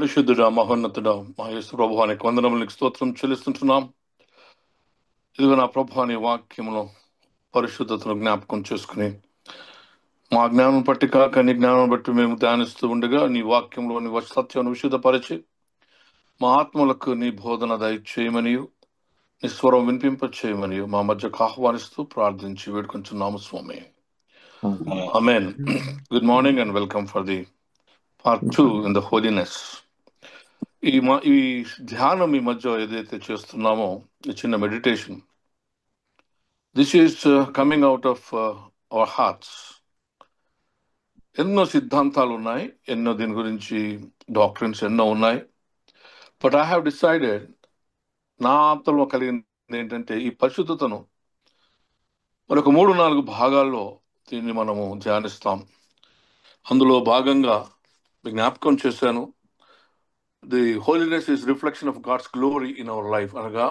పరిశుద్ధుడా, మహోన్నతుడా, మా యేసు ప్రభువానికి వందనములకు స్తోత్రం చెల్లిస్తుంటున్నాం. ఇదిగో నా ప్రభువాని వాక్యమును పరిశుద్ధతను జ్ఞాపకం చేసుకుని మా జ్ఞానం బట్టి కాక నీ జ్ఞానం బట్టి మేము ధ్యానిస్తూ ఉండగా నీ వాక్యంలోని సత్యాన్ని విశుద్ధపరిచి మా ఆత్మలకు నీ బోధన దయచేయమనియు నీ స్వరం వినిపింప చేయమనియు మా మధ్యకు ఆహ్వానిస్తూ ప్రార్థించి వేడుకొంచున్నాము స్వామి. Amen. Good morning and welcome for the part 2 in the holiness. ఈ ధ్యానం ఈ మధ్య ఏదైతే చేస్తున్నామో ఈ చిన్న meditation, this is coming out of our hearts. ఎన్నో సిద్ధాంతాలు ఉన్నాయి, ఎన్నో దీని గురించి డాక్టరీన్స్ ఎన్నో ఉన్నాయి. బట్ ఐ హ్యావ్ డిసైడెడ్, నా ఆత్మలో కలిగింది ఏంటంటే ఈ పరిశుద్ధతను మరొక 3-4 భాగాల్లో దీన్ని మనము ధ్యానిస్తాం. అందులో భాగంగా జ్ఞాపకం చేశాను, the holiness is reflection of God's glory in our life. అనగా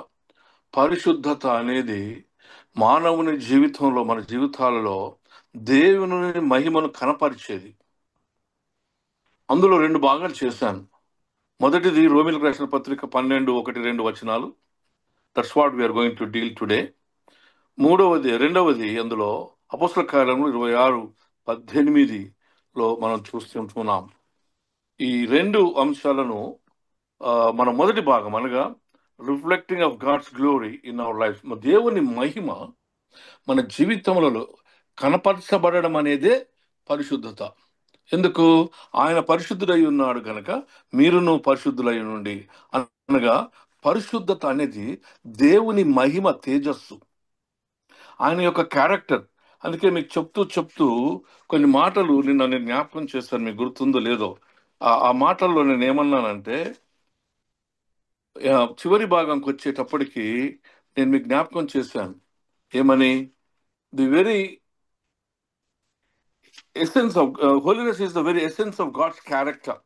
పరిశుద్ధత అనేది మానవుని జీవితంలో, మన జీవితాలలో దేవుని మహిమను కనపరిచేది. అందులో 2 భాగాలు చేశాను. మొదటిది రోమీయులకు రాసిన పత్రిక 12:1-2 వచనాలు. That's what we're going to deal today. రెండవది అందులో అపోస్తల కార్యములు 26:18లో మనం చూస్తున్నాం. ఈ 2 అంశాలను మన మొదటి భాగం అనగా reflecting of God's glory in our life, దేవుని మహిమ మన జీవితంలో కనపరచబడడం అనేదే పరిశుద్ధత. ఎందుకు? ఆయన పరిశుద్ధుడై ఉన్నాడు కనుక మీరును పరిశుద్ధులై ఉండి. అనగా పరిశుద్ధత అనేది దేవుని మహిమ తేజస్సు, ఆయన యొక్క క్యారెక్టర్. అందుకే మీకు చెప్తూ కొన్ని మాటలు నిన్న నేను జ్ఞాపకం చేశాను, మీకు గుర్తుందో లేదో. ఆ మాటల్లో నేను ఏమన్నానంటే, చివరి భాగంకి వచ్చేటప్పటికి నేను మీకు జ్ఞాపకం చేశాను ఏమని, the very essence of holiness is the very essence of God's character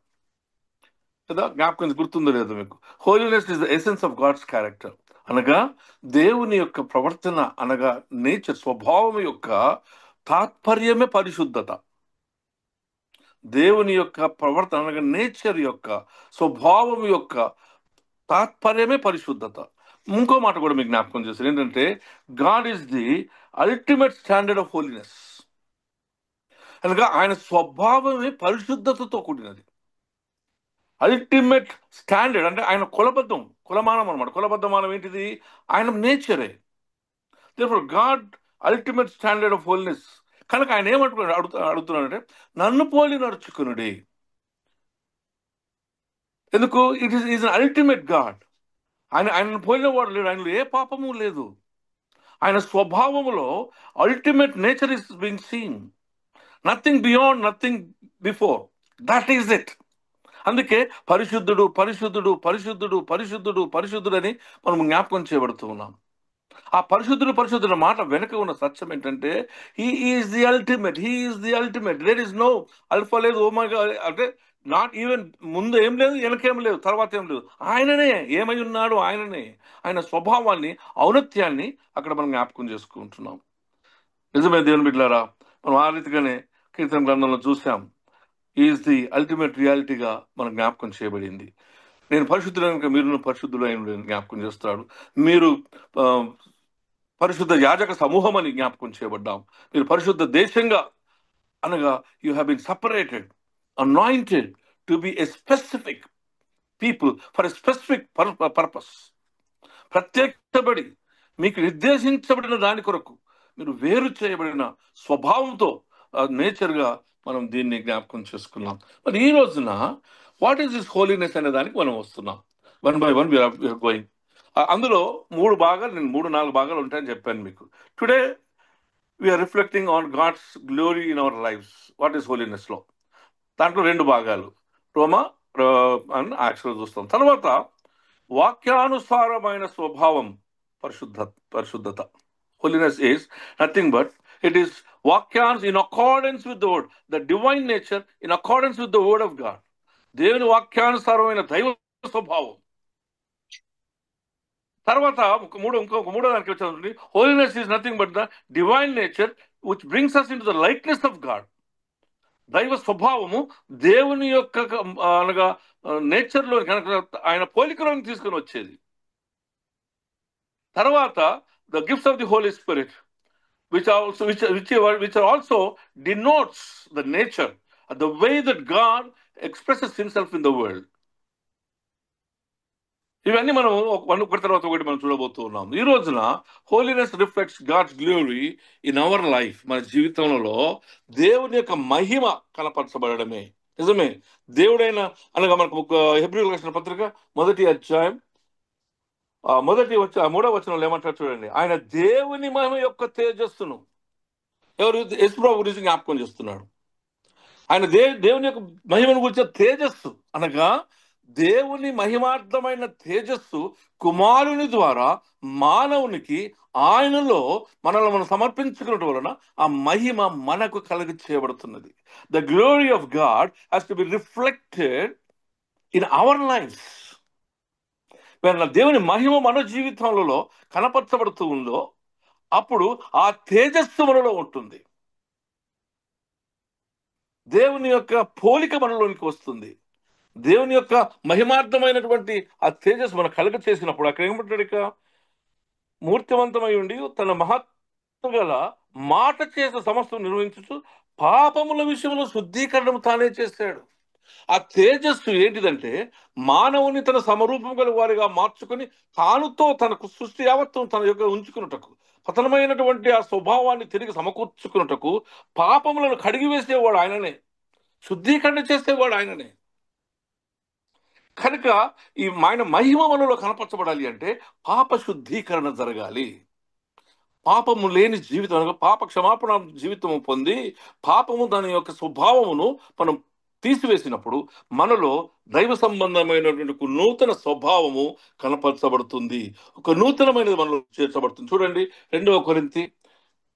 కదా. జ్ఞాపకం గుర్తుందో లేదో మీకు? Holiness is the essence of God's character అనగా దేవుని యొక్క ప్రవర్తన, అనగా నేచర్, స్వభావం యొక్క తాత్పర్యమే పరిశుద్ధత. దేవుని యొక్క ప్రవర్తన అనగా నేచర్ యొక్క, స్వభావం యొక్క తాత్పర్యమే పరిశుద్ధత. ఇంకో మాట కూడా మీకు జ్ఞాపకం చేశారు ఏంటంటే, God is the ultimate standard of holiness. అనగా ఆయన స్వభావమే పరిశుద్ధతతో కూడినది. అల్టిమేట్ స్టాండర్డ్ అంటే ఆయన కులమానం అనమాట. కులబద్ధమానం ఏంటిది? ఆయన నేచరే. Therefore God ultimate standard of holiness. కనుక ఆయన అడుగుతున్నాడంటే, నన్ను పోలి నడుచుకునుడి. ఎందుకు? It is an ultimate God. ఆయనను పోలిన వాడు లేడు, ఆయనలో ఏ పాపము లేదు. ఆయన స్వభావములో ultimate nature is being seen. Nothing beyond, nothing before. That is it. అందుకే పరిశుద్ధుడు పరిశుద్ధుడు పరిశుద్ధుడు పరిశుద్ధుడు పరిశుద్ధుడు అని మనం జ్ఞాపకం చేయబడుతూ ఉన్నాం. ఆ పరిశుద్ధుడు మాట వెనక ఉన్న సత్యం ఏంటంటే, he is the ultimate, he is the ultimate. There is no alpha లేదు, ఓమేగా, అంటే నాట్ ఈవెన్ ముందు ఏం లేదు, వెనకేం లేదు, తర్వాత ఏం లేదు. ఆయననే ఏమై ఉన్నాడు, ఆయననే. ఆయన స్వభావాన్ని, ఔన్నత్యాన్ని అక్కడ మనం జ్ఞాపకం చేసుకుంటున్నాం. నిజమే దేవుని బిడ్డలారా, మనం ఆ రీతిగానే కీర్తన గ్రంథంలో చూసాం. ఈజ్ ది అల్టిమేట్ రియాలిటీగా మనం జ్ఞాపకం చేయబడింది. నేను పరిశుద్ధులైన మీరు పరిశుద్ధులైన జ్ఞాపకం చేస్తాడు. మీరు పరిశుద్ధ యాజక సమూహం అని జ్ఞాపకం చేయబడ్డాం. మీరు పరిశుద్ధ దేశంగా, అనగా you have been separated, anointed to be a specific people for a specific purpose. ప్రత్యేకబడి మీకు నిర్దేశించబడిన దాని కొరకు మీరు వేరు చేయబడిన స్వభావంతో, నేచర్గా మనం దీన్ని జ్ఞాపకం చేసుకున్నాం. మరి ఈ రోజున వాట్ ఈస్ దిస్ హోలీనెస్ అనే దానికి మనం వస్తున్నాం. 1 by 1 వీఆర్ గోయింగ్. అందులో 3 భాగాలు, నేను 3-4 భాగాలు ఉంటాయని చెప్పాను మీకు. Today we are reflecting on God's glory in our lifes. What is హోలీనెస్లో దాంట్లో 2 భాగాలు, రోమా అండ్ యాక్చువల్ చూస్తాం. తర్వాత వాక్యానుసారమైన స్వభావం, పరిశుద్ధత. Holiness is nothing but it is వాక్యాన్స్ in accordance with the word, the divine nature in accordance with the word of God. దేవుని వాక్యానుసారమైన దైవ స్వభావం. తర్వాత ఇంకొక మూడో దానికి వచ్చి, holiness is nothing but the divine nature which brings us into the likeness of God. దైవ స్వభావము దేవుని యొక్క అనగా నేచర్లో కనుక ఆయన పోలికలోని తీసుకొని వచ్చేది. తర్వాత the gifts of the Holy Spirit which are also denotes the nature, the way that God expresses himself in the world. ఇవన్నీ మనం ఒకటి తర్వాత ఒకటి మనం చూడబోతూ ఉన్నాం. ఈ రోజున holiness reflects God's glory in our life. మన జీవితంలో దేవుని యొక్క మహిమ కనపరచబడమే. నిజమే, దేవుడైన అనగా మనకు హెబ్రీయులకు రాసిన పత్రిక 1వ అధ్యాయం మూడవ వచనంలో ఏమంటారు చూడండి. ఆయన దేవుని మహిమ యొక్క తేజస్సును, ఎవరు? యేసుప్రభు గురించి జ్ఞాపకం చేస్తున్నాడు. ఆయన దేవుని యొక్క మహిమను గురించిన తేజస్సు అనగా దేవుని మహిమార్థమైన తేజస్సు కుమారుని ద్వారా మానవునికి ఆయనలో మనల్ని మనం సమర్పించుకున్నట్టు వలన ఆ మహిమ మనకు కలిగి చేయబడుతున్నది. The glory of God has to be reflected in our life. దేవుని మహిమ మన జీవితంలో కనపరచబడుతూ ఉందో అప్పుడు ఆ తేజస్సు మనలో ఉంటుంది. దేవుని యొక్క పోలిక మనలోనికి వస్తుంది. దేవుని యొక్క మహిమార్థమైనటువంటి ఆ తేజస్సు మన కలగ చేసినప్పుడు అక్కడ ఏమంటాడు? ఇక మూర్తివంతమై ఉండి తన మహత్వ గల మాట చేసే సమస్తం నిర్వహించు పాపముల విషయంలో శుద్ధీకరణం తానే చేశాడు. ఆ తేజస్సు ఏంటిదంటే మానవుని తన సమరూపం గల వారిగా మార్చుకొని తానుతో తనకు సృష్టి యావత్వం తన యొక్క ఉంచుకున్నటకు, పతనమైనటువంటి ఆ స్వభావాన్ని తిరిగి సమకూర్చుకున్నటకు పాపములను కడిగివేసేవాడు ఆయననే, శుద్ధీకరణ చేసేవాడు ఆయననే. కనుక ఈ ఆయన మహిమ మనలో కనపరచబడాలి అంటే పాప శుద్ధీకరణ జరగాలి. పాపము లేని జీవితం, పాప క్షమాపణ జీవితము పొంది పాపము దాని యొక్క స్వభావమును మనం తీసివేసినప్పుడు మనలో దైవ సంబంధమైనటువంటి నూతన స్వభావము కనపరచబడుతుంది. ఒక నూతనమైనది మనలో చేర్చబడుతుంది. చూడండి 2వ కొరింథీ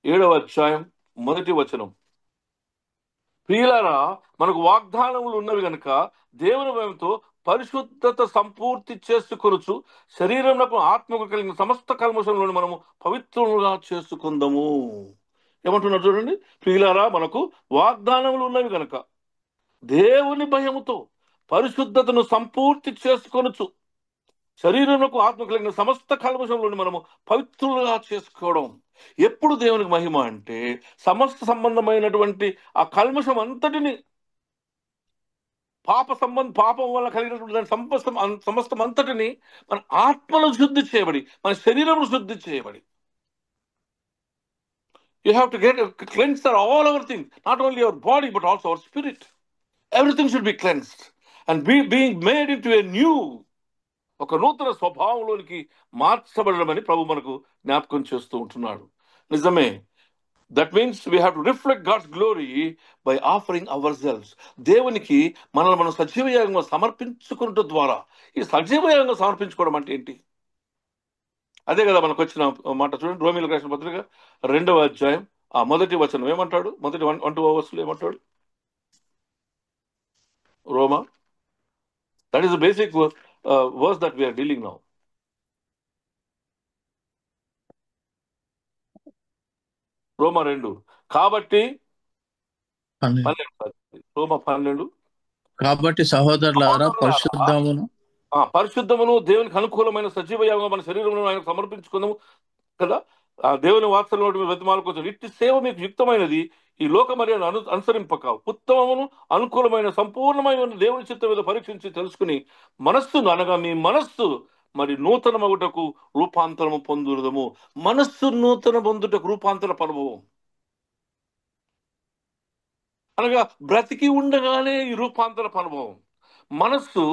7వ అధ్యాయం 1వ వచనం. ప్రియులారా, మనకు వాగ్దానములు ఉన్నవి గనుక దేవుని భయంతో పరిశుద్ధత సంపూర్తి చేసుకొనుచు శరీరమునకు ఆత్మకు కలిగిన సమస్త కల్మషంలోని మనము పవిత్రులుగా చేసుకుందాము. ఏమంటున్నారు చూడండి. ప్రియులారా, మనకు వాగ్దానములు ఉన్నవి గనుక దేవుని భయముతో పరిశుద్ధతను సంపూర్తి చేసుకొనుచు శరీరమునకు ఆత్మ కలిగిన సమస్త కల్మషంలోని మనము పవిత్రులుగా చేసుకోవడం. ఎప్పుడు దేవునికి మహిమ అంటే సమస్త సంబంధమైనటువంటి ఆ కల్మషం అంతటిని, పాపం వల్ల కలిగినటువంటి దాని సమస్తం అంతటిని మన ఆత్మలో శుద్ధి చేయబడి, మన శరీరంలో శుద్ధి చేయబడి, you have to get cleansed all our things, not only our body but also our spirit. Everything should be cleansed and being made into a new, ఒక నూతన స్వభావంలోనికి మార్చబడమని ప్రభు మనకు జ్ఞాపకం చేస్తూ ఉంటున్నాడు. నిజమే, that means we have to reflect God's glory by offering ourselves. దేవునికి మనల్ని మనం సజీవయాగంగా సమర్పించుకున్నట్టు ద్వారా. ఈ సజీవయాగంగా సమర్పించుకోవడం అంటే ఏంటి? అదే కదా మనకు వచ్చిన మాట. చూడండి, రోమీయులకు రాసిన పత్రిక 2వ అధ్యాయం 1వ వచనం ఏమంటాడు? మొదటి 1-2 వర్స్లో ఏమంటాడు? రోమా, that is the basic verse that we are dealing now. రోమా 2 కాబట్టి 12. కాబట్టి సహోదరులారా, పరిశుద్ధమును దేవునికి అనుకూలమైన సజీవయాగంగా మన శరీరమును ఆయన సమర్పించుకుందాము కదా. ఆ దేవుని వాత్సల్యం వెతమాలకు ఇట్టి సేవ మీకు యుక్తమైనది, ఈ లోక మర్యాదను అనుసరింపక ఉత్తమమును అనుకూలమైన సంపూర్ణమైన దేవుని చిత్తం మీద పరీక్షించి తెలుసుకుని మనస్సును అనగా మీ మనస్సు మరి నూతన మగుటకు రూపాంతరము పొందుదము. మనస్సు నూతన పొందుటకు రూపాంతర అనుభవం అనగా బ్రతికి ఉండగానే ఈ రూపాంతర అనుభవం. మనస్సు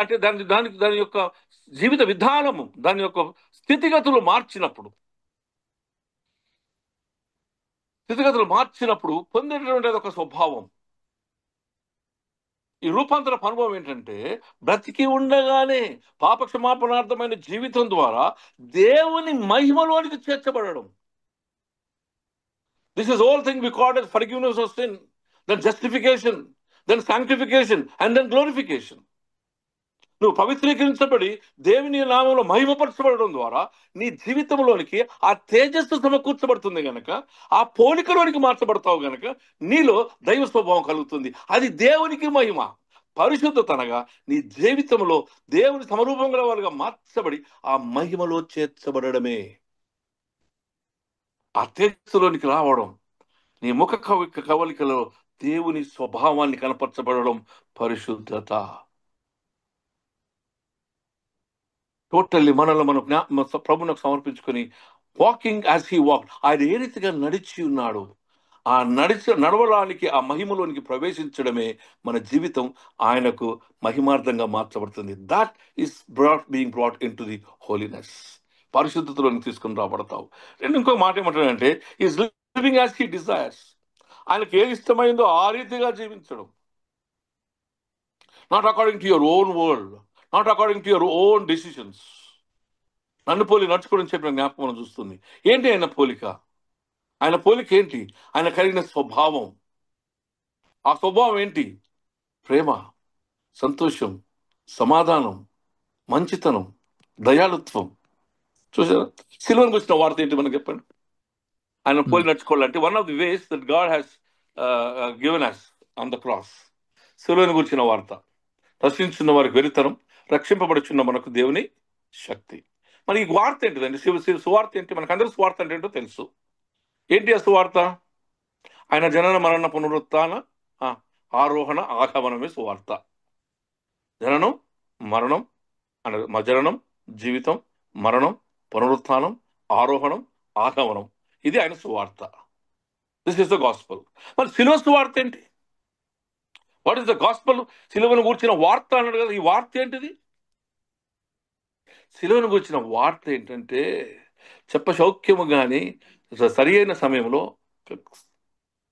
అంటే దాని యొక్క జీవిత విధానము, దాని యొక్క స్థితిగతులు మార్చినప్పుడు పొందేటటువంటి ఒక స్వభావం. ఈ రూపాంతర అనుభవం ఏంటంటే బ్రతికి ఉండగానే పాప క్షమాపణార్థమైన జీవితం ద్వారా దేవుని మహిమలోనికి చేర్చబడడం. This is all thing we called as forgiveness of sin, then justification, then sanctification and then glorification. నువ్వు పవిత్రీకరించబడి దేవుని నామంలో మహిమపరచబడడం ద్వారా నీ జీవితంలోనికి ఆ తేజస్సు సమకూర్చబడుతుంది గనక, ఆ పోలికలోనికి మార్చబడతావు గనక నీలో దైవ స్వభావం కలుగుతుంది. అది దేవునికి మహిమ. పరిశుద్ధత అనగా నీ జీవితంలో దేవుని సమరూపం గల వారుగా మార్చబడి ఆ మహిమలో చేర్చబడమే. ఆ తేజస్సులోనికి రావడం, నీ ముఖ కవలికలో దేవుని స్వభావాన్ని కనపరచబడడం పరిశుద్ధత. టోటల్లీ మనల్ని మనం ప్రభునకు సమర్పించుకొని వాకింగ్ యాజ్ హీ వాక్, ఆయన ఏ రీతిగా నడిచి ఉన్నాడు ఆ నడవడానికి ఆ మహిమలోనికి ప్రవేశించడమే మన జీవితం ఆయనకు మహిమార్థంగా మార్చబడుతుంది. That is brought into the holiness. పరిశుద్ధతలోనికి తీసుకుని రాబడతావు. ఇంకో మాట ఏమంటాడంటే is living as he desires. ఆయనకి ఏది ఇష్టమైందో ఆ రీతిగా జీవించడం. Not according to your own world, not according to your own decisions. నన్ను పోలి నడుచుకోవడం చెప్పిన జ్ఞాపకం మనం చూస్తుంది. ఏంటి ఆయన పోలిక? ఆయన పోలిక ఏంటి? ఆయన కలిగిన స్వభావం. ఆ స్వభావం ఏంటి? ప్రేమ, సంతోషం, సమాధానం, మంచితనం, దయాళుత్వం. చూసారా? సిలువను గురించిన వార్త ఏంటి మనకు చెప్పండి. ఆయన పోలి నడుచుకోవాలంటే one of the ways that God has given us on the cross. సిలువను గురించిన వార్త. రక్షించున్న వారికి వెరితనం, రక్షింపబడుచున్న మనకు దేవుని శక్తి. మరి ఈ వార్త ఏంటిదండి? సువార్త ఏంటి? మనకందరూ సువార్త అంటే ఏంటో తెలుసు. ఏంటి ఆ సువార్త? ఆయన జనన మరణ పునరుత్థాన ఆరోహణ ఆగమనమే సువార్త. జననం, మరణం అనే జననం, జీవితం, మరణం, పునరుత్థానం, ఆరోహణం, ఆగమనం. ఇది ఆయన సువార్త. This is the gospel. మరి సిలువ సువార్త ఏంటి? What is the gospel? సిలువను గూర్చిన వార్త అన్నాడు కదా. ఈ వార్త ఏంటిది? సిలువను గూర్చిన వార్త ఏంటంటే చెప్పశౌక్యము కానీ సరి అయిన సమయంలో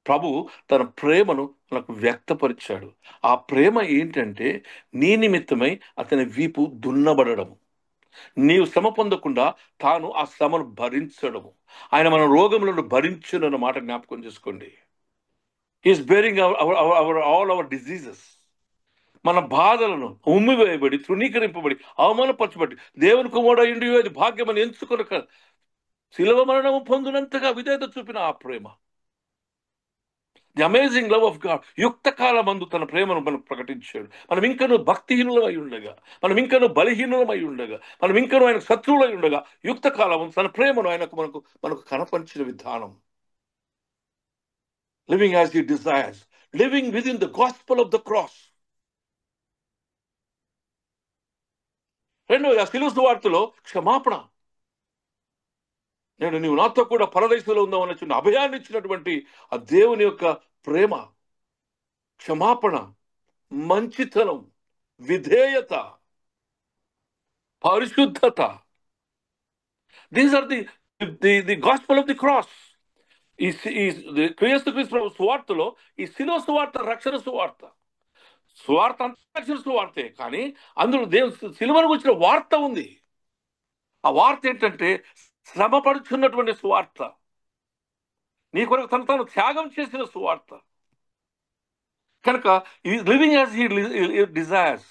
ప్రభు తన ప్రేమను మనకు వ్యక్తపరిచాడు. ఆ ప్రేమ ఏంటంటే నీ నిమిత్తమై అతని వీపు దున్నబడము, నీవు శ్రమ పొందకుండా తాను ఆ శ్రమను భరించడము. ఆయన మన రోగములను భరించునన్న మాట జ్ఞాపకం చేసుకోండి. He is bearing all our diseases. మన బాధలను ఉమ్మివేయబడి, తృణీకరింపబడి, అవమానపరచబడి దేవుని కుమారుడయుండి అది భాగ్యమని ఎంచుకొనక శిలువ మరణము పొందినంతగా విధేయత చూపిన ఆ ప్రేమ, the amazing love of God. యుక్త కాలమందు తన ప్రేమను మనకు ప్రకటించాడు. మనం ఇంకనూ భక్తిహీనులమై ఉండగా, మనం ఇంకనూ బలహీనులమై ఉండగా, మనం ఇంకనూ ఆయన శత్రువులై ఉండగా యుక్త కాలం తన ప్రేమను మనకు కనపరిచిన విధానం. Living as he desires, living with in the gospel of the cross. రెండవది ఆ సిలువ సువార్తలో క్షమాపణ. నేను నీవు నాతో కూడా పరదేశంలో ఉందామని చిన్న అభయాన్ని ఇచ్చినటువంటి ఆ దేవుని యొక్క ప్రేమ, క్షమాపణ, మంచితనం, విధేయత, పరిశుద్ధత. These are the gospel of the cross. ఈ క్రీస్తు సువార్తలో ఈ శిలువ సువార్త రక్షణ సువార్త. సువార్త అంతా రక్షణ సువార్తే, కానీ అందులో దేవుని శిలువను గురించిన వార్త ఉంది. ఆ వార్త ఏంటంటే శ్రమ పడుచున్నటువంటి సువార్త, నీ కొరకు తను త్యాగం చేసిన సువార్త. కనుక లివింగ్ యాజ్ హీ డిజైర్స్.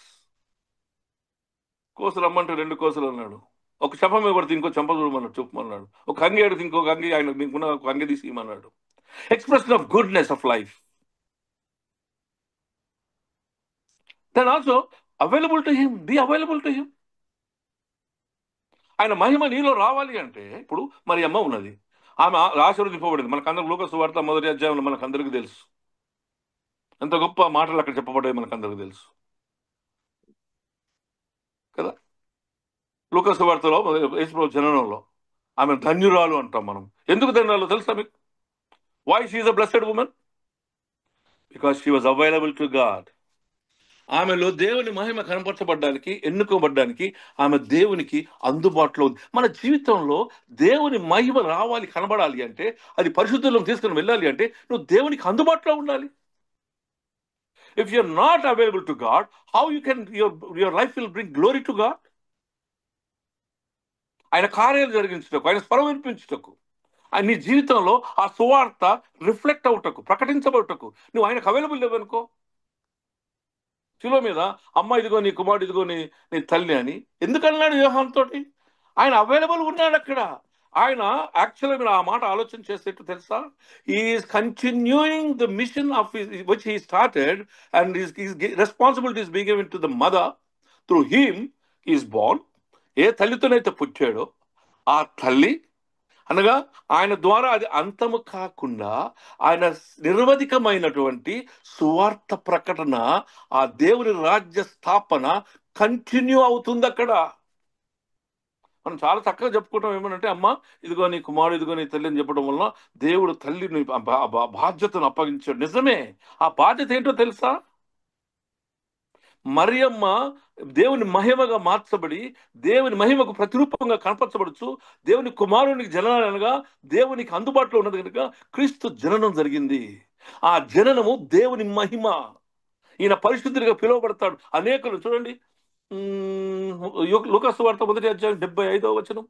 కోసలు అమ్మంటే 2 కోసలు అన్నాడు. ఒక చెంప మీద కొడితే ఇంకో చెంప చూడమన్నాడు, చెప్పమన్నాడు. ఒక అంగి అడిగితే ఇంకొక అంగి, ఆయన నీకున్న ఒక అంగి తీసి ఇమ్మన్నాడు. Expression of goodness of life. Then also available to him, be available to him. ఆయన మహిమ నీలో రావాలి అంటే ఇప్పుడు మరి అమ్మ ఉన్నది, ఆమె ఆశీర్వదింపబడింది. మనకందరికి లూకాసు వార్త 1వ అధ్యాయంలో మనకందరికీ తెలుసు. ఎంత గొప్ప మాటలు అక్కడ చెప్పబడ్డాయి మనకందరికీ తెలుసు కదా. లూకాసు వార్తలో యేసుప్రభు జననంలో ఆమె ధన్యురాలు అంటాం మనం. ఎందుకు ధన్యురాలు తెలుసా మీకు? Why she is a blessed woman? Because she was available to God. ఆమెలో దేవుని మహిమ కనపరచబడ్డానికి, ఎన్నుకోబడ్డానికి ఆమె దేవునికి అందుబాటులో ఉంది. మన జీవితంలో దేవుని మహిమ రావాలి, కనబడాలి అంటే, అది పరిశుద్ధంలోకి తీసుకుని వెళ్ళాలి అంటే నువ్వు దేవునికి అందుబాటులో ఉండాలి. If you're not available to God, how you can your life will bring glory to God? ఆయన కార్యాలు జరిగించుటకు, ఆయన స్వరం వినిపించుటకు, ఆయన నీ జీవితంలో ఆ సువార్త రిఫ్లెక్ట్ అవుటకు, ప్రకటించబడుటకు నువ్వు ఆయనకు అవైలబుల్ లేవనుకో. శిలువ మీద అమ్మ ఇదిగో నీ కుమారుడు, ఇదిగో నీ తల్లి అని ఎందుకన్నాడు యోహాను తోటి? ఆయన అవైలబుల్ ఉన్నాడు అక్కడ. ఆయన యాక్చువల్గా మీరు ఆ మాట ఆలోచన చేసేట్టు తెలుసా, is continuing the mission of which he started, and responsibility is being given to the mother through him is born. ఏ తల్లితోనైతే పుట్టాడో ఆ తల్లి అనగా ఆయన ద్వారా అది అంతము కాకుండా ఆయన నిరవధికమైనటువంటి సువార్త ప్రకటన, ఆ దేవుని రాజ్య స్థాపన కంటిన్యూ అవుతుంది అక్కడ. మనం చాలా చక్కగా చెప్పుకుంటాం ఏమనంటే, అమ్మ ఇదిగో నీ కుమారుడు, ఇదిగో నీ తల్లి అని చెప్పడం వల్ల దేవుడు తల్లిని బాధ్యతను అప్పగించాడు. నిజమే. ఆ బాధ్యత ఏంటో తెలుసా? మరియమ్మ దేవుని మహిమగా మార్చబడి దేవుని మహిమకు ప్రతిరూపంగా కనపరచబడుచు దేవుని కుమారునికి జననం అనగా దేవునికి అందుబాటులో ఉన్నది కనుక క్రీస్తు జననం జరిగింది. ఆ జననము దేవుని మహిమ. ఈయన పరిశుద్ధుడిగా పిలువబడతాడు. అనేకులు చూడండి, లూకాసు వార్త 1వ అధ్యాయం 75వ వచనం.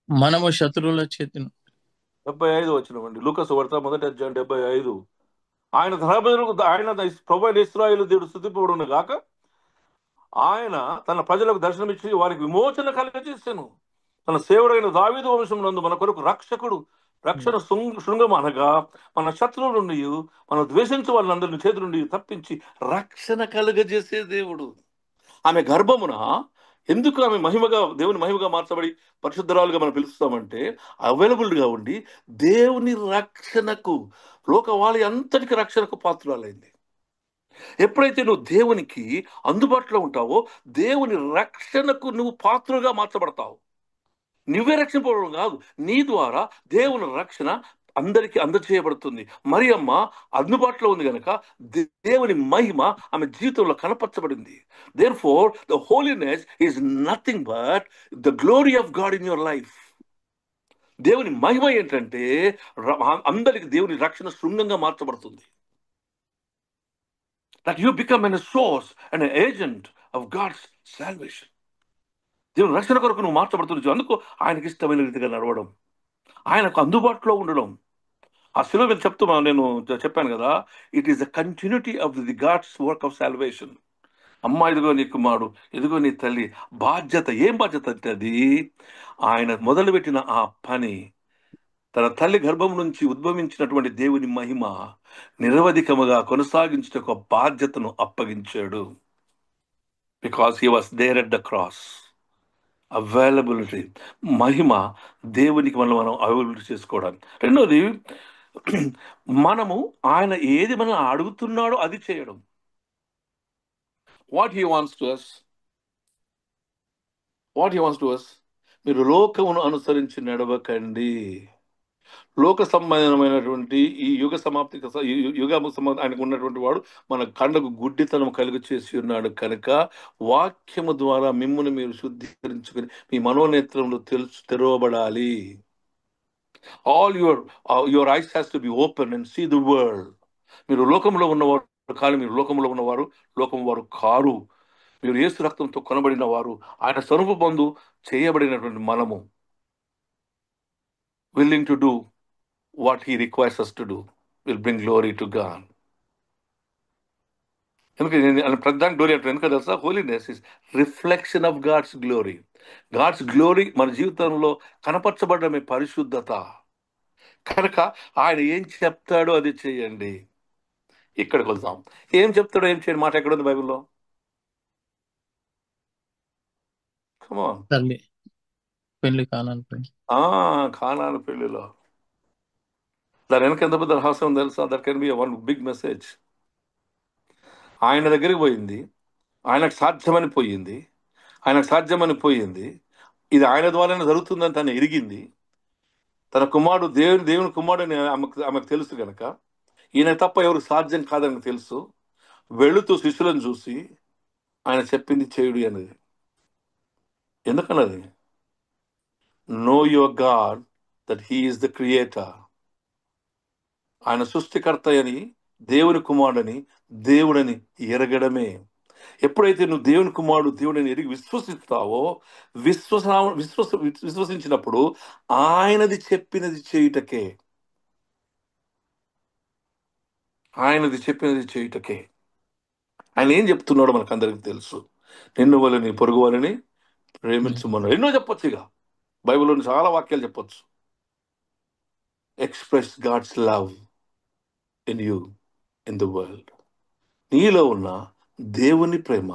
మనము శత్రువుల చేతి 75వ వచనం అండి. లూకాసు వార్త 1వ అధ్యాయం 75. ఆయన ధనబదులకు ఆయన ప్రభు ఇశ్రాయేలు దేవుడు స్తుతింపబడును గాక. ఆయన తన ప్రజలకు దర్శనమిచ్చి వారికి విమోచన కలుగజేసెను. తన సేవడైన దావీదు వంశం నందు మన కొరకు రక్షకుడు రక్షణ శృంగం అనగా మన శత్రువుల నుండి మనం ద్వేషించే వాళ్ళందరినీ చేతి నుండి తప్పించి రక్షణ కలుగజేసే దేవుడు. ఆమె గర్భమున ఎందుకు ఆమె మహిమగా దేవుని మహిమగా మార్చబడి పరిశుద్ధరాలుగా మనం పిలుస్తామంటే, అవైలబుల్గా ఉండి దేవుని రక్షణకు, లోకవాలి అంతటికి రక్షణకు పాత్రురాలైంది. ఎప్పుడైతే నువ్వు దేవునికి అందుబాటులో ఉంటావో దేవుని రక్షణకు నువ్వు పాత్రగా మార్చబడతావు. నువ్వే రక్షింపబడడం కాదు, నీ ద్వారా దేవుని రక్షణ అందరికీ అందజేయబడుతుంది. మరియమ్మ అందుబాటులో ఉంది కనుక దేవుని మహిమ ఆమె జీవితంలో కనపరచబడింది. Therefore the holiness is nothing but the glory of God in your life. దేవుని మహిమ ఏంటంటే అందరికి దేవుని రక్షణ శృంగంగా మార్చబడుతుంది. That you become a source and an agent of God's salvation. దేవుని రక్షణ కొరకు నువ్వు మార్చబడుతుంది. అందుకు ఆయనకి ఇష్టమైన రీతిగా నడవడం, ఆయనకు అందుబాటులో ఉండడం. ఆ శిలువ మీద నేను చెప్పాను కదా, it is the continuity of the God's work of salvation. అమ్మ ఇదిగో నీ కుమారుడు, ఇదిగో నీ తల్లి. బాధ్యత ఏం బాధ్యత అంటే అది ఆయన మొదలుపెట్టిన ఆ పని, తన తల్లి గర్భం నుంచి ఉద్భవించినటువంటి దేవుని మహిమ నిరవధికముగా కొనసాగించుటకు బాధ్యతను అప్పగించాడు. Because he was there at the cross. Availability, మహిమ దేవునికి మనం అవైలబిలిటీ చేసుకోవడానికి. రెండోది, మనము ఆయన ఏది మనం అడుగుతున్నాడో అది చేయడం. What he wants to us, మీరు లోకమును అనుసరించి నడవకండి. లోక సంబంధమైనటువంటి ఈ యుగ సమాప్తికి ఆయనకు ఉన్నటువంటి వాడు మన కండకు గుడ్డితనం కలుగు చేసి ఉన్నాడు కనుక వాక్యము ద్వారా మిమ్మును మీరు శుద్ధీకరించుకుని మీ మనోనేత్రంలో తెరవబడాలి. All your eyes has to be open and see the world. మీరు లోకంలో ఉన్నవారు కానీ మీరు లోకంలో ఉన్నవారు లోకం వారు కారు. మీరు యేసు రక్తంతో కొనబడిన వారు, ఆయన స్వరూప బంధు చేయబడినటువంటి మనము, willing to do what he requires us to do will bring glory to God. ప్రధాన గ్లోరీ అంటే ఎందుకు తెలుసా? Holiness is reflection of God's glory. God's glory మన జీవితంలో కనపరచబడమే పరిశుద్ధత. కనుక ఆయన ఏం చెప్తాడో అది చేయండి. ఇక్కడికి వద్దాం. ఏం చెప్తాడో ఏం చేయండి మాట ఎక్కడ ఉంది బైబిల్లో? తల్లి పెళ్లి కానాను పెళ్లిలో దాని వెనక ఎంత పెద్ద రహస్యం తెలుసా? That can be one big message. ఆయన దగ్గరికి పోయింది, ఆయనకు సాధ్యమని పోయింది. ఇది ఆయన ద్వారానే జరుగుతుందని తను ఎరిగింది. తన కుమారుడు దేవుని కుమారుడు అని ఆమెకు తెలుసు కనుక ఈయన తప్ప ఎవరు సాధ్యం కాదని తెలుసు. వెళుతూ శిష్యులను చూసి ఆయన చెప్పింది చేయుడి అనేది. ఎందుకన్నది? Know your God that he is the creator. ఆయన సృష్టికర్త అని, దేవుని కుమారుడని, దేవుడని ఎరగడమే. ఎప్పుడైతే నువ్వు దేవుని కుమారుడు దేవుడని ఎరిగి విశ్వసిస్తావో, విశ్వసించినప్పుడు ఆయనది చెప్పినది చేయుటకే. ఆయనది చెప్పినది చేయుటకే. ఆయన ఏం చెప్తున్నాడో మనకు అందరికీ తెలుసు. నిన్ను వల్ల నీ పొరుగు వాళ్ళని ప్రేమించమన్నాడు. ఎన్నో చెప్పొచ్చు, ఇక బైబిల్లోని చాలా వాక్యాలు చెప్పొచ్చు. Express God's love in you, in the world. నీలో ఉన్న దేవుని ప్రేమ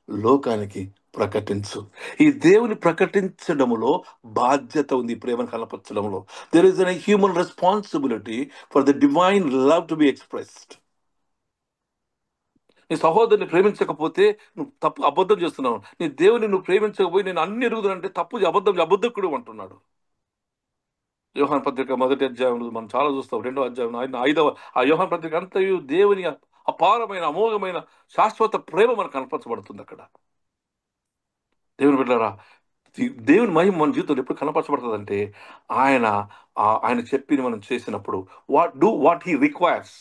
లోకానికి ప్రకటించు. ఈ దేవుని ప్రకటించడంలో బాధ్యత ఉంది. ఈ ప్రేమను కనపరచడంలో there is a human responsibility for the divine love to be expressed. నీ సహోదరుని ప్రేమించకపోతే నువ్వు తప్పు, అబద్ధం చేస్తున్నావు. నీ దేవుని నువ్వు ప్రేమించకపోయి నేను అన్ని ఎరుగుదనంటే తప్పు, అబద్ధం, అబద్ధకుడు అంటున్నాడు. యోహాన్ పత్రిక 1వ అధ్యాయంలో మనం చాలా చూస్తాం. 2వ అధ్యాయం, 5వ, ఆ యోహాన్ పత్రిక అంతయు దేవుని అపారమైన, అమోఘమైన, శాశ్వత ప్రేమ మనకు కనపరచబడుతుంది అక్కడ. దేవుని బిడ్డలారా, దేవుని మహిమ మన జీవితంలో ఎప్పుడు కనపరచబడుతుందంటే ఆయన చెప్పింది మనం చేసినప్పుడు. What he requires,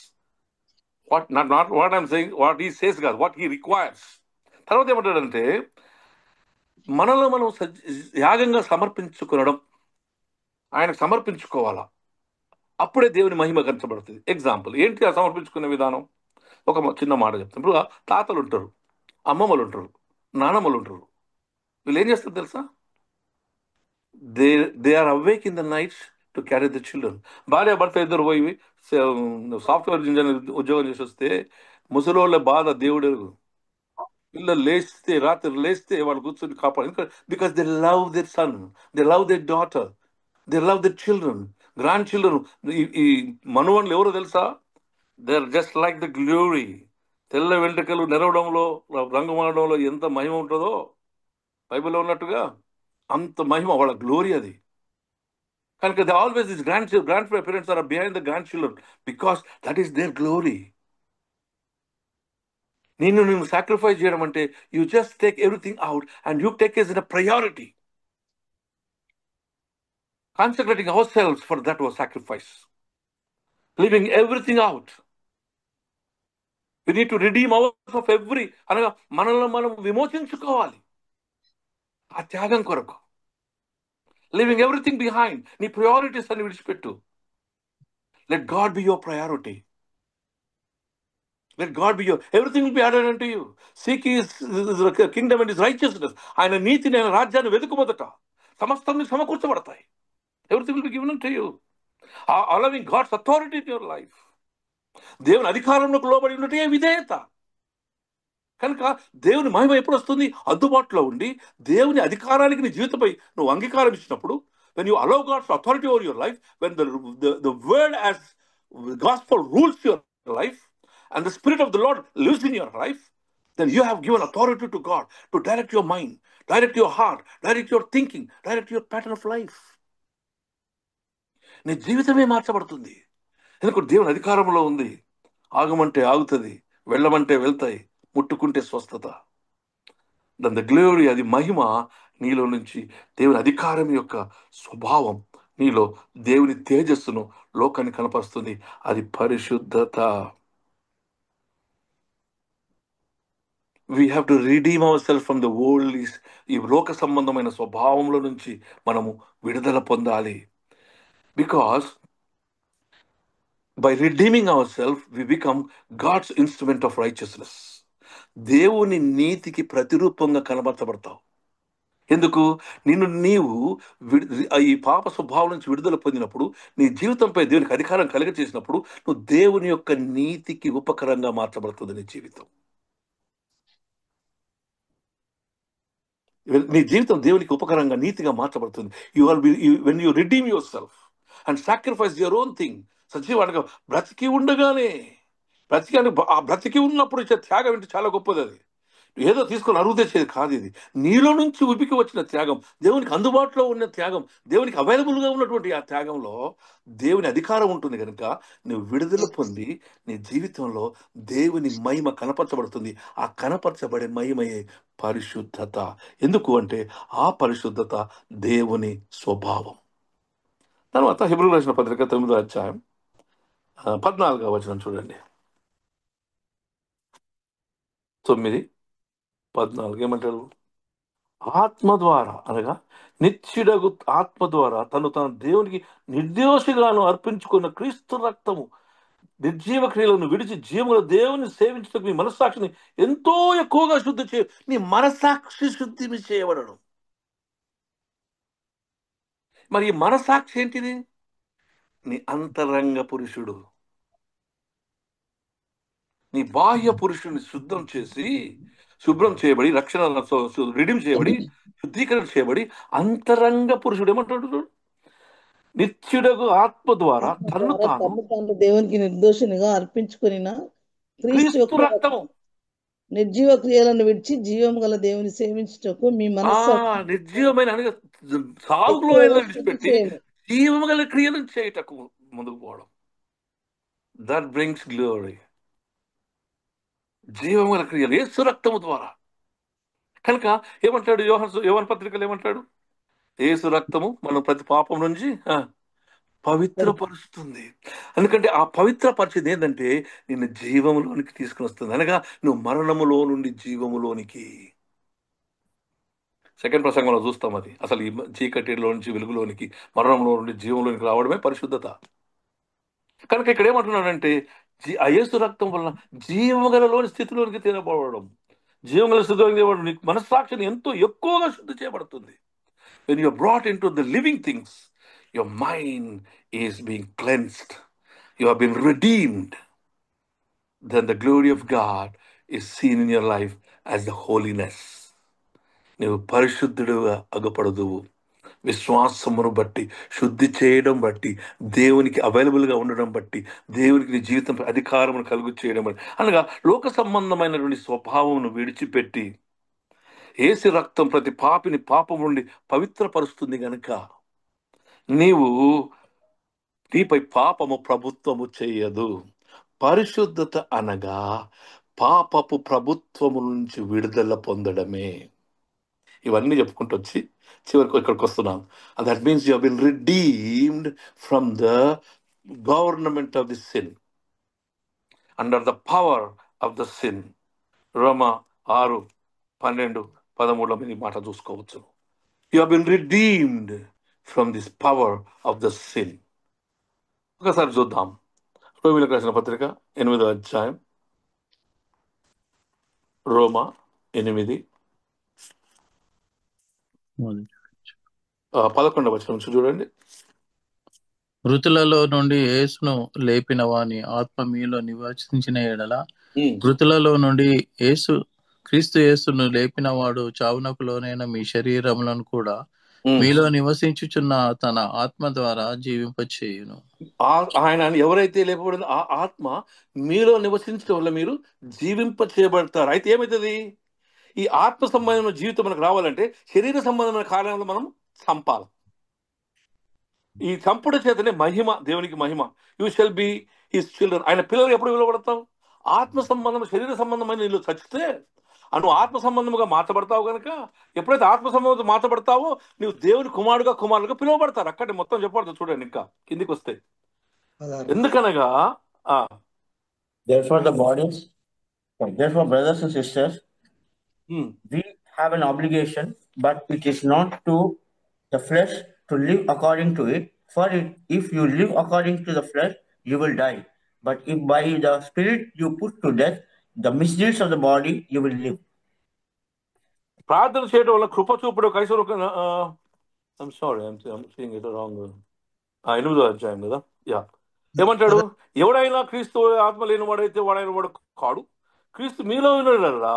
not what I'm saying, what he says కాదు, వాట్ హీ రిక్వైర్స్. తర్వాత ఏమంటాడంటే మనలో మనం యాగంగా సమర్పించుకోవడం, ఆయనకు సమర్పించుకోవాలా. అప్పుడే దేవుని మహిమ కనపడుతుంది. ఎగ్జాంపుల్ ఏంటి ఆ సమర్పించుకునే విధానం? ఒక చిన్న మాట చెప్తాను. ఇప్పుడు తాతలు ఉంటారు, అమ్మమ్మలు ఉంటారు, నానమ్మలు ఉంటారు. వీళ్ళు ఏం చేస్తారు తెలుసా? They are awake in the nights to carry the children. భార్య భర్త ఇద్దరు పోయి సాఫ్ట్వేర్ ఇంజనీర్ ఉద్యోగం చేసి వస్తే ముసలోళ్ళ బాధ దేవుడు ఎరుగు. పిల్లలు లేస్తే, రాత్రి లేస్తే వాళ్ళు కూర్చొని కాపాడు. Because they love their son, they love their daughter, they love their children, grandchildren. ఈ మనవన్లు ఎవరో తెలుసా? They are just like the glory. తెల్ల వెంట్రుకలు నెరవడంలో, రంగు మారడంలో ఎంత మహిమ ఉంటుందో బైబిల్లో ఉన్నట్టుగా అంత మహిమ వాళ్ళ గ్లోరీ అది. కనుక they always this grandparents are behind the grandchildren because that is their glory. నిన్ను సాక్రిఫైస్ చేయడం అంటే you just take everything out and you take is in a priority. Concentrating ourselves for that was sacrifice, leaving everything out. We need to redeem ours of every, అనగా మనల్ని మనం విమోచించుకోవాలి ఆ త్యాగం కొరకు. లివింగ్ ఎవ్రీథింగ్ బిహైండ్, నీ priorities అని విడిచిపెట్టు. Let God be your priority. Let God be your, everything will be added unto you. Seek his kingdom and his righteousness. ఆయన నీతిని, ఆయన రాజ్యాన్ని వెతుకు మొదట, సమస్తం నీకు సమకూర్చబడతాయి. Everything will be given unto you. Allowing God's authority in your life. దేవుని అధికారంలోకి లోబడి ఉన్నట్టే విధేయత. కనుక దేవుని మహిమ ఎప్పుడు వస్తుంది? అందుబాటులో ఉండి దేవుని అధికారానికి నీ జీవితంపై నువ్వు అంగీకారం ఇచ్చినప్పుడు, when you allow God's authority over your life, when the word as gospel rules your life and the spirit of the Lord lives in your life, then you have given authority to God to direct your mind, direct your heart, direct your thinking, direct your pattern of life. నీ జీవితమే మార్చబడుతుంది. ఎందుకంటే దేవుని అధికారంలో ఉంది. ఆగమంటే ఆగుతుంది, వెళ్ళమంటే వెళ్తాయి, ముట్టుకుంటే స్వస్థత. దాని ద గ్లోరీ, అది మహిమ నీలో నుంచి, దేవుని అధికారం యొక్క స్వభావం నీలో దేవుని తేజస్సును లోకాన్ని కనపరుస్తుంది. అది పరిశుద్ధత. We have to redeem our self from the world. ఈ లోక సంబంధమైన స్వభావంలో నుంచి మనము విడుదల పొందాలి. Because by redeeming our self we become God's instrument of righteousness. దేవుని నీతికి ప్రతిరూపంగా కనబరచబడతావు. ఎందుకు? నీవు ఈ పాప స్వభావం నుంచి విడుదల పొందినప్పుడు, నీ జీవితంపై దేవునికి అధికారం కలిగ చేసినప్పుడు, నువ్వు దేవుని యొక్క నీతికి ఉపకరంగా మార్చబడుతుంది నీ జీవితం. నీ జీవితం దేవునికి ఉపకరంగా, నీతిగా మార్చబడుతుంది. When you redeem your self and sacrifice your own thing. సజీవంగా బ్రతికి ఉండగానే, బ్రతికి ఉన్నప్పుడు ఇచ్చే త్యాగం ఏంటి? చాలా గొప్పది. అది ఏదో తీసుకొని అరువు తెచ్చేది కాదు. ఇది నీలో నుంచి ఉబికి వచ్చిన త్యాగం, దేవునికి అందుబాటులో ఉన్న త్యాగం, దేవునికి అవైలబుల్గా ఉన్నటువంటి ఆ త్యాగంలో దేవుని అధికారం ఉంటుంది. కనుక నువ్వు విడుదల పొంది నీ జీవితంలో దేవుని మహిమ కనపరచబడుతుంది. ఆ కనపరచబడే మహిమయే పరిశుద్ధత. ఎందుకు అంటే ఆ పరిశుద్ధత దేవుని స్వభావం. తర్వాత హెబ్రీయులకు రాసిన పత్రిక 9వ అధ్యాయం 14వ వచనం చూడండి. 9:14 ఏమంటారు? ఆత్మ ద్వారా, అనగా నిత్యుడగు ఆత్మ ద్వారా తను దేవునికి నిర్దోషిగాను అర్పించుకున్న క్రీస్తు రక్తము నిర్జీవ క్రియలను విడిచి జీవముల దేవుని సేవించటకు మీ మనస్సాక్షిని ఎంతో ఎక్కువగా శుద్ధి నీ మనస్సాక్షి శుద్ధి చేయబడడం. మరి ఈ మనస్సాక్షి ఏంటిది? నీ అంతరంగ పురుషుడు, నీ బాహ్య పురుషుడిని శుభ్రం చేయబడి, రక్షణ రిడీమ్ చేయబడి, శుద్ధీకరణ చేయబడి, అంతరంగ పురుషుడు ఏమంటాడు? నిత్యుడగు ఆత్మ ద్వారా తన్ను తాను దేవునికి నిర్దోషినిగా అర్పించుకుని క్రీస్తు రక్తము నిర్జీవ క్రియలను విడిచి జీవం గల దేవుని సేవించుటకు మీ మనస్సు నిర్జీవమైన సాగులో విడిచిపెట్టి జీవం గల క్రియలను చేయటకు ముందుకు పోవడం. That brings glory. జీవం గల క్రియలు యేసు రక్తము ద్వారా. కనుక ఏమంటాడు యోహాను పత్రికలు? ఏమంటాడు? యేసు రక్తము మనం ప్రతి పాపం నుంచి పవిత్రపరుస్తుంది. ఎందుకంటే ఆ పవిత్రపరిచేది ఏంటంటే నిన్ను జీవములోనికి తీసుకుని వస్తుంది. అనగా నువ్వు మరణములో నుండి జీవములోనికి. సెకండ్ ప్రసంగంలో చూస్తాం అది. అసలు ఈ చీకటిలో నుంచి వెలుగులోనికి, మరణంలో నుండి జీవంలోనికి రావడమే పరిశుద్ధత. కనుక ఇక్కడ ఏమంటున్నాడంటే ఆ యేసు రక్తం వలన జీవగలలోని స్థితిలోనికి తినబడడం, జీవగల స్థితిలోనికి తినబడడం నీకు మనస్సాక్షిని ఎంతో ఎక్కువగా శుద్ధి చేయబడుతుంది. When you are brought into the living things, your mind is being cleansed. You have been redeemed. Then the glory of God is seen in your life as the holiness. నీవు పరిశుద్ధుడుగా అగపడదువు. విశ్వాసమును బట్టి, శుద్ధి చేయడం బట్టి, దేవునికి అవైలబుల్గా ఉండడం బట్టి, దేవునికి నీ జీవితం అధికారమును కలుగు చేయడం బట్టి, అనగా లోక సంబంధమైనటువంటి స్వభావమును విడిచిపెట్టి యేసు రక్తం ప్రతి పాపిని పాపం నుండి పవిత్రపరుస్తుంది. గనుక నీపై పాపము ప్రభుత్వము చేయదు. పరిశుద్ధత అనగా పాపపు ప్రభుత్వము నుంచి విడుదల పొందడమే. ఇవన్నీ చెప్పుకుంటూ వచ్చి చివరికి ఇక్కడికి వస్తున్నాను. That means you have been redeemed from the government of the sin, under the power of the sin. రోమా 6:12-13 ఈ మాట చూసుకోవచ్చు. You have been redeemed from this power of the sin. ఒకసారి చూద్దాం. రోమీయులకు రాసిన పత్రిక 8వ అధ్యాయం, రోమా 8, 11వ వచనం నుంచి చూడండి. మృతులలో నుండి యేసును లేపిన వాని ఆత్మ మీలో నివసించిన ఎడల, మృతులలో నుండి క్రీస్తు యేసును లేపిన వాడు చావునకు లోనైన మీ శరీరములను కూడా మీలో నివసించుచున్న తన ఆత్మ ద్వారా జీవింపచేయును. ఆయన ఎవరైతే లేపబడిందో ఆ ఆత్మ మీలో నివసించడం వల్ల మీరు జీవింప చేయబడతారు. అయితే ఏమవుతుంది? ఈ ఆత్మ సంబంధమైన జీవితం మనకు రావాలంటే శరీర సంబంధమైన కార్యాలను మనం చంపాలి. ఈ చంపుడు చేతనే మహిమ, దేవునికి మహిమ. You shall be his children. ఆయన పిల్లలు ఎప్పుడు విలువబడతావు? ఆత్మ సంబంధం, శరీర సంబంధమైన నీళ్ళు చచ్చితే నువ్వు ఆత్మ సంబంధముగా మార్చబడతావు. కనుక ఎప్పుడైతే ఆత్మ సంబంధం మార్చబడతావో నువ్వు దేవుని కుమారుడుగా పిలువబడతారు. అక్కడ మొత్తం చెప్పబడతావు. చూడండి ఇంకా కిందికి వస్తే, ఎందుకనగా Therefore, brothers and sisters, we have an obligation, but it is not to the flesh to live according to it. For if you live according to the flesh, you will die. But if by the Spirit you put to death the misdeeds of the body, you will live. ప్రార్థన చేయడం వల్ల కృప చూపుడు కైసరు. I'm sorry, I'm seeing it wrong. 8వ అధ్యాయం కదా. ఏమంటాడు? ఎవడైనా క్రీస్తు ఆత్మ లేని వాడైతే వాడైన వాడు కాడు. క్రీస్తు మీలో ఉన్నదా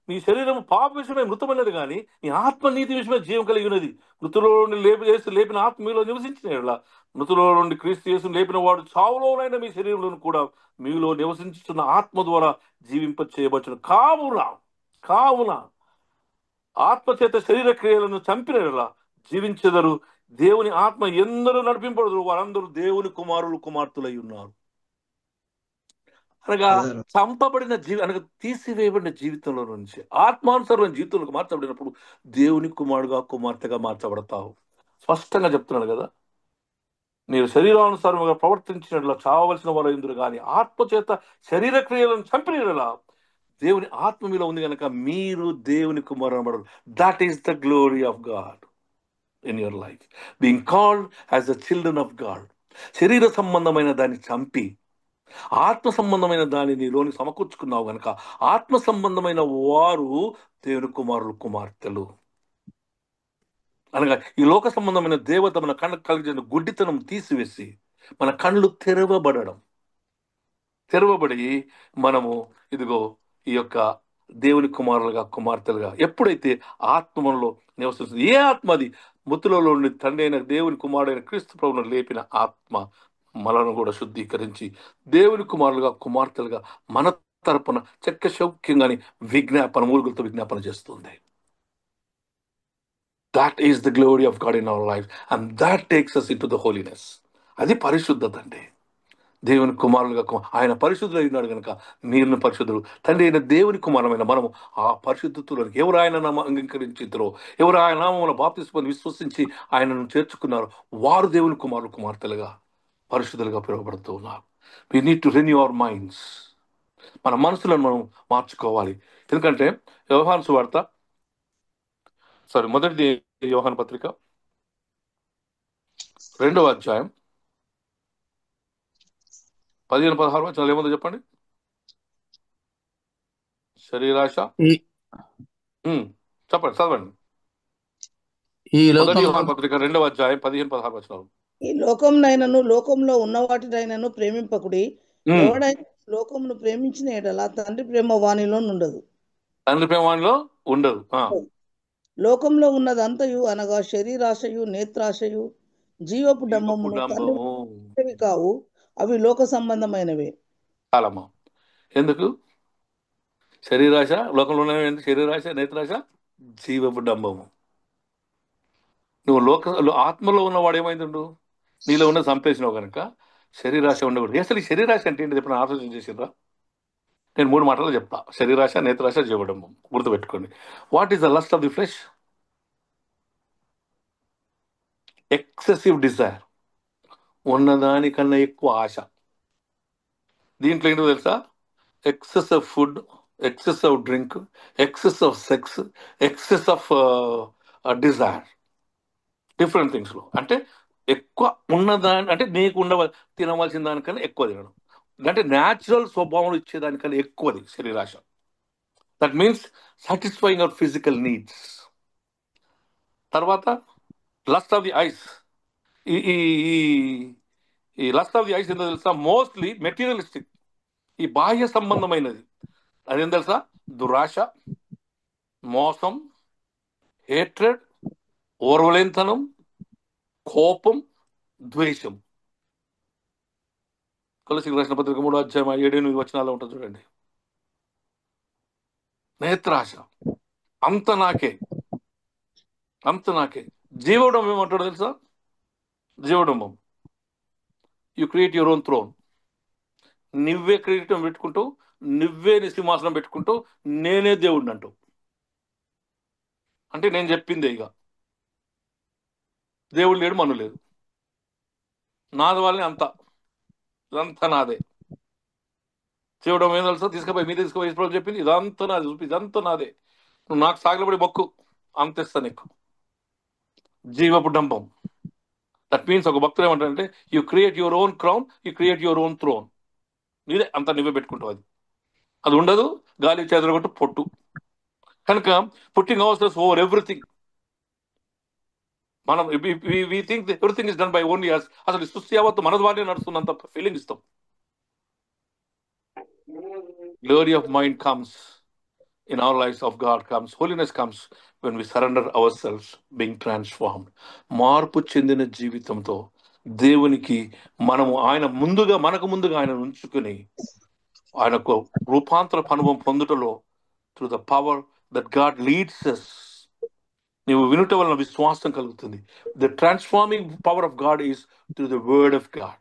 నీ శరీరం పాప విషయమై మృతమైనది, కానీ నీ ఆత్మ నీతి విషయమై జీవం కలిగి ఉన్నది. మృతులో నుండి లేపిన ఆత్మ మీలో నివసించిన మృతులో నుండి క్రీస్తు యేసును లేపిన వాడు చావులోనైనా మీ శరీరంలో కూడా మీలో నివసించుతున్న ఆత్మ ద్వారా జీవింప చేయబడును. కావున ఆత్మ చేత శరీర క్రియలను చంపిన జీవించెదరు. దేవుని ఆత్మ ఎందరూ నడిపింపడు వారందరూ దేవుని కుమార్తెలై ఉన్నారు. అనగా చంపబడిన అనగా తీసివేయబడిన జీవితంలో నుంచి ఆత్మానుసారమైన జీవితంలోకి మార్చబడినప్పుడు దేవుని కుమార్తెగా మార్చబడతావు. స్పష్టంగా చెప్తున్నాడు కదా. మీరు శరీరానుసారంగా ప్రవర్తించినట్లా చావవలసిన వారు ఎందురు, కానీ ఆత్మ చేత శరీర క్రియలను చంపినలా దేవుని ఆత్మ మీలో ఉంది కనుక మీరు దేవుని కుమారుడు. That is the glory of God in your life, being called as the children of God. శరీర సంబంధమైన దాన్ని చంపి ఆత్మ సంబంధమైన దాన్ని నీలోని సమకూర్చుకున్నావు గనక ఆత్మ సంబంధమైన వారు దేవుని కుమారులు కుమార్తెలు. అనగా ఈ లోక సంబంధమైన దేవత మన కళ్ళకు కలిగిన గుడ్డితనం తీసివేసి మన కళ్ళు తెరవబడి మనము ఇదిగో ఈ యొక్క దేవుని కుమారులుగా కుమార్తెలుగా ఎప్పుడైతే ఆత్మలో నివసిస్తుంది, ఏ ఆత్మ అది? మృతులలో నుండి తండ్రి అయిన దేవుని కుమారుడైన క్రీస్తు ప్రభువును లేపిన ఆత్మ మనను కూడా శుద్ధీకరించి దేవుని కుమారులుగా కుమార్తెలుగా మన తరపున చక్కశౌక్యంగాని మూలుగులతో విజ్ఞాపన చేస్తుంది. That is the glory of God in our life, and that takes us into the holiness. అది పరిశుద్ధత అండి. దేవుని కుమారులుగా ఆయన పరిశుద్ధులు అయినాడు కనుక మీరు పరిశుద్ధులు. తండ్రి అయిన దేవుని కుమారమైన మనము ఆ పరిశుద్ధతలోనికి ఎవరు ఆయన నామ అంగీకరించిద్దరో, ఎవరు ఆయన నామమున బాప్తిస్మని విశ్వసించి ఆయనను చేర్చుకున్నారో వారు దేవుని కుమారులు కుమార్తెలుగా పరిశుద్ధులుగా పిలువబడుతూ ఉన్నారు. We need to renew our minds. మన మనసులను మనం మార్చుకోవాలి. ఎందుకంటే మొదటిది యోహాను పత్రిక 2వ అధ్యాయం 15-16 వచనాలు ఏముందో చెప్పండి. శరీరాశ చెప్పండి, చదవండి. మొదటి యోహాను పత్రిక 2వ అధ్యాయం 15-16 వచనాలు. ఈ లోకంనైనను లోకంలో ఉన్న వాటినైనను ప్రేమింపకుడి. ఎవడైనా లోకమును ప్రేమించిన ఎడల తండ్రి ప్రేమ వానిలో ఉండదు. లోకంలో ఉన్నదంతయు అనగా శరీరాశయు నేత్రాశయు జీవపు డంబమును తండ్రి కావు, అవి లోక సంబంధమైనవే. చాలమ్మా. ఎందుకు శరీరాశ? లోకంలో ఉన్న శరీరాశ నేత్రాశ జీవపు డంబము. నువ్వు ఆత్మలో ఉన్నవాడు ఏమైందండు? నీలో ఉన్న చంపేసినావు కనుక శరీరాశ ఉండకూడదు. అసలు ఈ శరీరాశ అంటే ఏంటి చెప్పిన ఆలోచన చేసిందా? నేను 3 మాటలు చెప్తా. శరీరాశ, నేత్రాశ, జీవడంబం. గుర్తుపెట్టుకోండి. What is the lust of the flesh? Excessive desire, ఉన్నదానికన్నా ఎక్కువ ఆశ. దీంట్లో ఏంటో తెలుసా? Excess of food, excess of drink, excess of sex, excess of desire, different థింగ్స్లో. అంటే ఎక్కువ ఉన్నదాని అంటే నీకు తినవలసిన దానికన్నా ఎక్కువ తినడం, అంటే న్యాచురల్ స్వభావం ఇచ్చేదానికన్నా ఎక్కువది శరీరాశ. That means satisfying our physical needs. తర్వాత లస్ట్ ఆఫ్ ది ఐస్. ఈ లస్ట్ ఆఫ్ ది ఐస్ ఏంటో తెలుసా? మోస్ట్లీ మెటీరియలిస్టిక్, ఈ బాహ్య సంబంధమైనది. అదేం తెలుసా? దురాశ, మోసం, హేట్రెడ్, ఓర్వలేనితనం, కోపం, ద్వేషం. కొలస్సీయులకు రాసిన పత్రిక 3వ అధ్యాయం 7-8 వచనాల్లో ఉంటుంది చూడండి. నేత్రాశ, అంత నాకే. జీవడంబం ఏమంటాడు తెలుసా? జీవడంబం, you create your own throne. నువ్వే కిరీటం పెట్టుకుంటూ, నువ్వే నీ సింహాసనం పెట్టుకుంటూ, నేనే దేవుడిని అంటూ. అంటే నేను చెప్పిందే, ఇక దేవుడు లేడు, మను లేదు, నాది వాళ్ళని ఇదంతా నాదే. చేయడం ఏం తెలుసా? తీసుకుపోయి చెప్పింది ఇదంతా నాది, ఇదంతా నాదే, నువ్వు నాకు సాగిలబడి మొక్కు, అంతేస్తా నీకు. జీవపు డంబం. దట్ మీన్స్ ఒక భక్తులు ఏమంటారంటే, you create your own crown, you create your own throne. నీదే, అంతా నువ్వే పెట్టుకుంటావు. అది ఉండదు, గాలి చెదరగొట్టు పొట్టు. కనుక పుట్టింగ్ అవర్ ఓవర్ ఎవ్రీథింగ్. మనం we think everything is done by only us. అసలు సృష్టి యావత్తు మన ద్వారానే నడుస్తున్నంత ఫీలింగ్ ఇస్తాం. Glory of mind comes in our lives, of God comes, holiness comes when we surrender ourselves, being transformed. మార్పు చెందిన జీవితంతో దేవునికి మనము మనకు ముందుగా ఆయన ఉంచుకుని ఆయనకు రూపాంతర అనుభవం పొందుటలో through the power that God leads us. నీవు వినుట వలన విశ్వాసం కలుగుతుంది. The transforming power of God is through the word of God.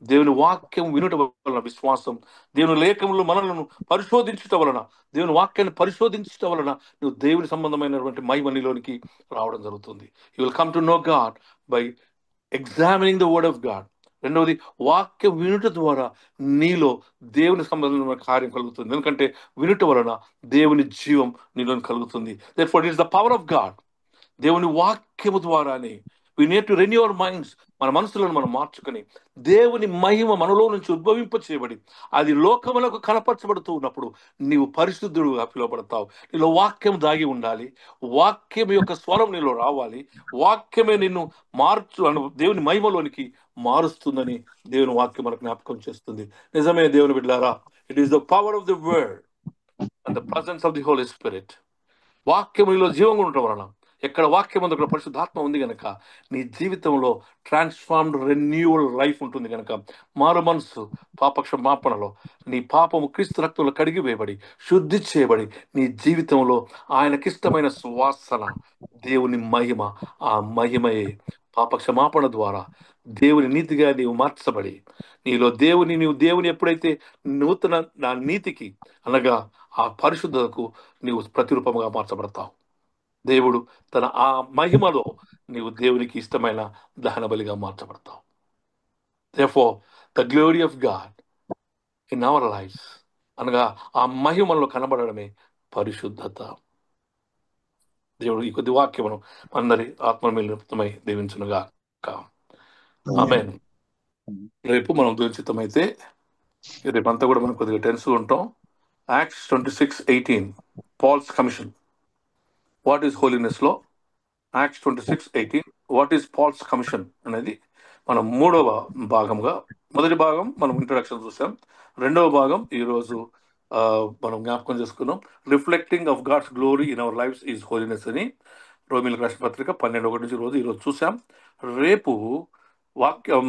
దేవుని వాక్యం వినుట వలన విశ్వాసం, దేవుని లేఖములు మనలను పరిశోధించుట వలన, దేవుని వాక్యాన్ని పరిశోధించుట వలన నువ్వు దేవుని సంబంధమైనటువంటి మహిమనిలోనికి రావడం జరుగుతుంది. You will come to know God by examining the word of God. రెండవది, వాక్యం వినుట ద్వారా నీలో దేవుని సంబంధమైన కార్యం కలుగుతుంది. ఎందుకంటే వినుట వలన దేవుని జీవం నీలో కలుగుతుంది. Therefore it is the power of God. దేవుని వాక్యము ద్వారానే we need to renew our minds మన మనసులను మనం మార్చుకొని దేవుని మహిమ మనలో నుంచి ఉద్భవింప చేయబడి అది లోకములకు కనపరచబడుతూ ఉన్నప్పుడు నీవు పరిశుద్ధుడుగా పిలువబడతావు. నీలో వాక్యం దాగి ఉండాలి, వాక్యం యొక్క స్వరం నీలో రావాలి, వాక్యమే నిన్ను దేవుని మహిమలోనికి మారుస్తుందని దేవుని వాక్యం మనకు జ్ఞాపకం చేస్తుంది. నిజమే దేవుని బిడ్డలారా, it is the power of the word and the presence of the Holy Spirit. వాక్యములో జీవం ఉండటం వలన, ఎక్కడ వాక్యం ఉంది అక్కడ పరిశుద్ధాత్మ ఉంది కనుక నీ జీవితంలో ట్రాన్స్ఫార్మ్డ్ రెన్యూవల్ లైఫ్ ఉంటుంది కనుక మారు మనసు పాపక్షమాపణలో నీ పాపము క్రీస్తు రక్తంలో కడిగి వేయబడి శుద్ధి చేయబడి నీ జీవితంలో ఆయనకిష్టమైన సువాసన, దేవుని మహిమ, ఆ మహిమయే పాపక్షమాపణ ద్వారా దేవుని నీతిగా నీవు మార్చబడి నీవు దేవుని ఎప్పుడైతే నూతన నా నీతికి అనగా ఆ పరిశుద్ధతకు నీవు ప్రతిరూపముగా మార్చబడతావు. దేవుడు తన ఆ మహిమలో నీవు దేవునికి ఇష్టమైన దహన బలిగా మార్చబడతావు. Therefore, the glory of God in our lives అనగా ఆ మహిమలో కనబడడమే పరిశుద్ధత. దేవుడు ఈ కొద్ది వాక్యమును అందరి ఆత్మమై దీవించునుగా. ఆమేన్. రేపు మనం దూచితమైతే రేపంతా కూడా మనం కొద్దిగా టెన్స్ ఉంటాం. Acts 26:18 Paul's commission. What is holiness law? Acts 26:18 What is Paul's commission అనేది మనం మూడవ భాగంగా, మొదటి భాగం మనం ఇంట్రడక్షన్ చూసాం, రెండవ భాగం ఈరోజు మనం జ్ఞాపకం చేసుకున్నాం. Reflecting of God's glory in our lives is holiness అని రోమిలకు రాసిన పత్రిక 12:1 నుంచి ఈరోజు చూసాం. రేపు వాక్యం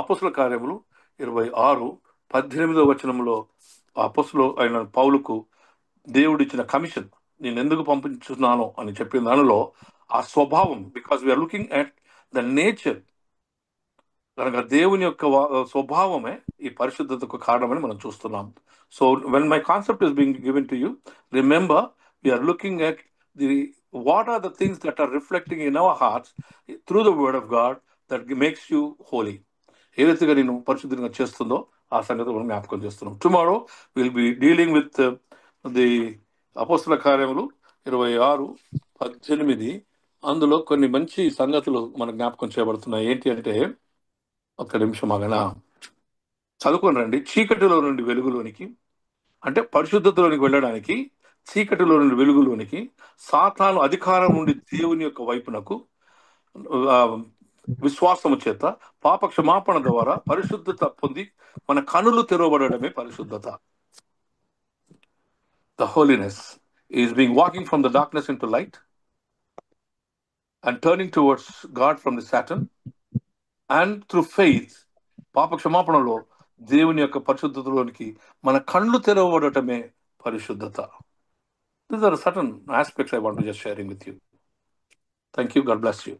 అపోస్తుల కార్యములు 26:18 వచనంలో అపోస్తులు అయిన పౌలుకు దేవుడిచ్చిన కమిషన్, నేను ఎందుకు పంపించున్నాను అని చెప్పిన దానిలో ఆ స్వభావం, because we are looking at the nature కనుక దేవుని యొక్క స్వభావమే ఈ పరిశుద్ధతకు కారణమని మనం చూస్తున్నాం. So when my concept is being given to you, remember we are looking at the what are the things that are reflecting in our hearts through the word of God that makes you holy. ఏ రీతిగా నేను పరిశుద్ధంగా చేస్తుందో ఆ సంగతి మనం జ్ఞాపకం చేస్తున్నాం. Tomorrow will be dealing with the అపోస్తుల కార్యములు 26:18. అందులో కొన్ని మంచి సంగతులు మనకు జ్ఞాపకం చేయబడుతున్నాయి. ఏంటి అంటే, ఒక్క నిమిషం ఆగనా, చదువుకొని రండి. చీకటిలో నుండి వెలుగులోనికి, అంటే పరిశుద్ధతలోనికి వెళ్ళడానికి చీకటిలో నుండి వెలుగులోనికి, సాతాను అధికారం నుండి దేవుని యొక్క వైపునకు విశ్వాసము చేత పాప క్షమాపణ ద్వారా పరిశుద్ధత పొంది మన కనులు తెరవబడమే పరిశుద్ధత. The holiness is being walking from the darkness into light and turning towards God from the Satan, and through faith పాప క్షమాపణలో దేవుని యొక్క పరిశుద్ధతలోనికి మన కళ్ళు తెరవబడటమే పరిశుద్ధత. These are certain aspects I want to just sharing with you. Thank you. God bless you.